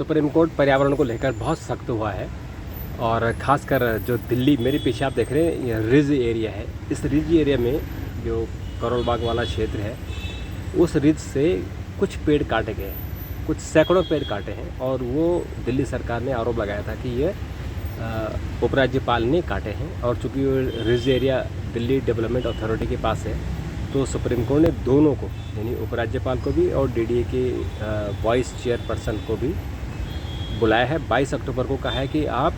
Supreme court पर्यावरण को लेकर बहुत सख्त हुआ है और ख़ासकर जो दिल्ली मेरे पीछे आप देख रहे हैं ये रिज एरिया है। इस रिज एरिया में जो करोल बाग वाला क्षेत्र है उस रिज से कुछ पेड़ काटे गए हैं, कुछ सैकड़ों पेड़ काटे हैं और वो दिल्ली सरकार ने आरोप लगाया था कि ये उपराज्यपाल ने काटे हैं। और चूँकि ridge area Delhi development authority के पास है तो सुप्रीम कोर्ट ने दोनों को यानी उपराज्यपाल को भी और डीडीए के वाइस चेयरपर्सन को भी बुलाया है। 22 अक्टूबर को कहा है कि आप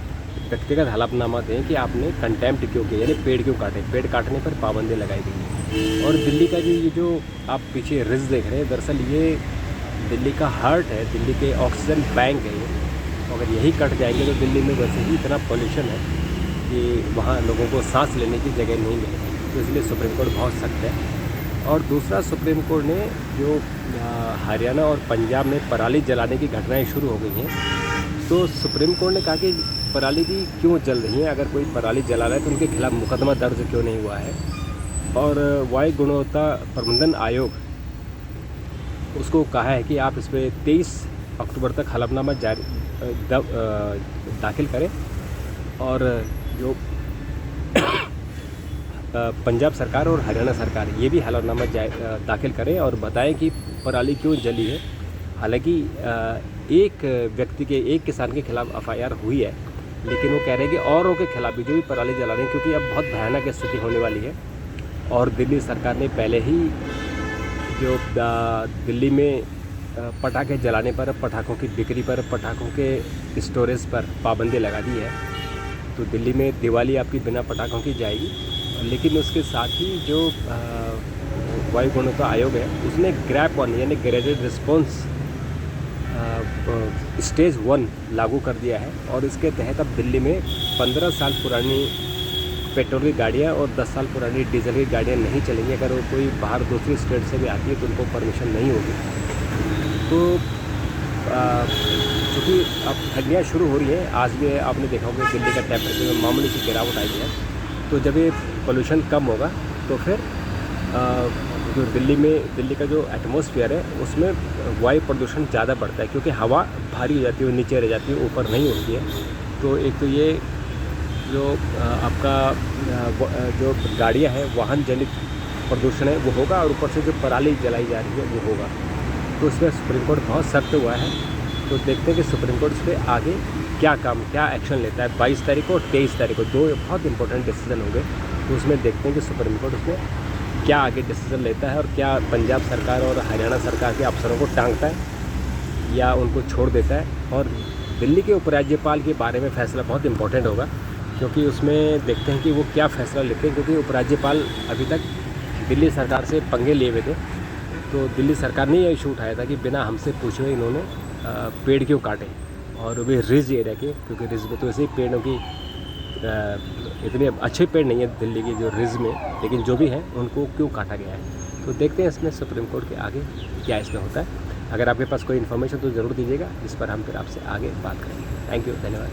व्यक्तिगत हलफनामा दें कि आपने कंटेम्प्ट क्यों किया, यानी पेड़ क्यों काटे, पेड़ काटने पर पाबंदी लगाई गई है। और दिल्ली का जो आप पीछे रिज देख रहे हैं, दरअसल ये दिल्ली का हार्ट है, दिल्ली के ऑक्सीजन बैंक है ये। अगर यही कट जाएंगे तो दिल्ली में वैसे ही इतना पॉल्यूशन है कि वहाँ लोगों को सांस लेने की जगह नहीं मिलेगी, तो इसलिए सुप्रीम कोर्ट बहुत सख्त है। और दूसरा, सुप्रीम कोर्ट ने जो हरियाणा और पंजाब में पराली जलाने की घटनाएं शुरू हो गई हैं, तो सुप्रीम कोर्ट ने कहा कि पराली भी क्यों जल रही है, अगर कोई पराली जला रहा है तो उनके खिलाफ मुकदमा दर्ज क्यों नहीं हुआ है। और वायु गुणवत्ता प्रबंधन आयोग उसको कहा है कि आप इस पर 23 अक्टूबर तक हलफनामा दाखिल करें। और जो पंजाब सरकार और हरियाणा सरकार ये भी हलफनामा दाखिल करें और बताएं कि पराली क्यों जली है। हालांकि एक व्यक्ति के, एक किसान के खिलाफ एफआईआर हुई है, लेकिन वो कह रहे हैं कि औरों के खिलाफ भी जो भी पराली जला रहे हैं, क्योंकि अब बहुत भयानक स्थिति होने वाली है। और दिल्ली सरकार ने पहले ही जो दिल्ली में पटाखे जलाने पर, पटाखों की बिक्री पर, पटाखों के स्टोरेज पर पाबंदी लगा दी है। तो दिल्ली में दिवाली आपकी बिना पटाखों की जाएगी। लेकिन उसके साथ ही जो वायु गुणवत्ता आयोग है उसने ग्रैप 1 यानी ग्रेडेड रिस्पॉन्स स्टेज 1 लागू कर दिया है। और इसके तहत अब दिल्ली में 15 साल पुरानी पेट्रोल की गाड़ियाँ और 10 साल पुरानी डीजल की गाड़ियाँ नहीं चलेंगी। अगर वो कोई बाहर दूसरी स्टेट से भी आती है तो उनको परमिशन नहीं होगी। तो चूँकि अब ठंडियाँ शुरू हो रही हैं, आज भी आपने देखा होगा दिल्ली का टेम्परेचर में मामूली सी गिरावट आई है। तो जब ये पोल्यूशन कम होगा तो फिर जो दिल्ली का जो एटमॉस्फेयर है उसमें वायु प्रदूषण ज़्यादा बढ़ता है, क्योंकि हवा भारी हो जाती है, नीचे रह जाती है, ऊपर नहीं होती है। तो एक तो ये जो आपका जो गाड़ियाँ हैं, वाहन जनित प्रदूषण है वो होगा, और ऊपर से जो पराली जलाई जा रही है वो होगा। तो इसमें सुप्रीम कोर्ट बहुत सख्त हुआ है। तो देखते हैं कि सुप्रीम कोर्ट इस पर आगे क्या एक्शन लेता है। 22 तारीख को और 23 तारीख को 2 बहुत इंपॉर्टेंट डिसीजन होंगे, तो उसमें देखते हैं कि सुप्रीम कोर्ट उसमें क्या आगे डिसीजन लेता है और क्या पंजाब सरकार और हरियाणा सरकार के अफसरों को टांगता है या उनको छोड़ देता है। और दिल्ली के उपराज्यपाल के बारे में फैसला बहुत इंपॉर्टेंट होगा, क्योंकि उसमें देखते हैं कि वो क्या फ़ैसला लेते हैं। क्योंकि उपराज्यपाल अभी तक दिल्ली सरकार से पंगे लिए हुए थे, तो दिल्ली सरकार ने यह इशू उठाया था कि बिना हमसे पूछे हुए इन्होंने पेड़ क्यों काटे, और वो भी रिज एरिया के, क्योंकि रिज में तो ऐसे ही पेड़ों की इतने अच्छे पेड़ नहीं है दिल्ली के जो रिज में, लेकिन जो भी हैं उनको क्यों काटा गया है। तो देखते हैं इसमें सुप्रीम कोर्ट के आगे क्या इसमें होता है। अगर आपके पास कोई इन्फॉर्मेशन तो ज़रूर दीजिएगा, इस पर हम फिर आपसे आगे बात करेंगे। थैंक यू, धन्यवाद।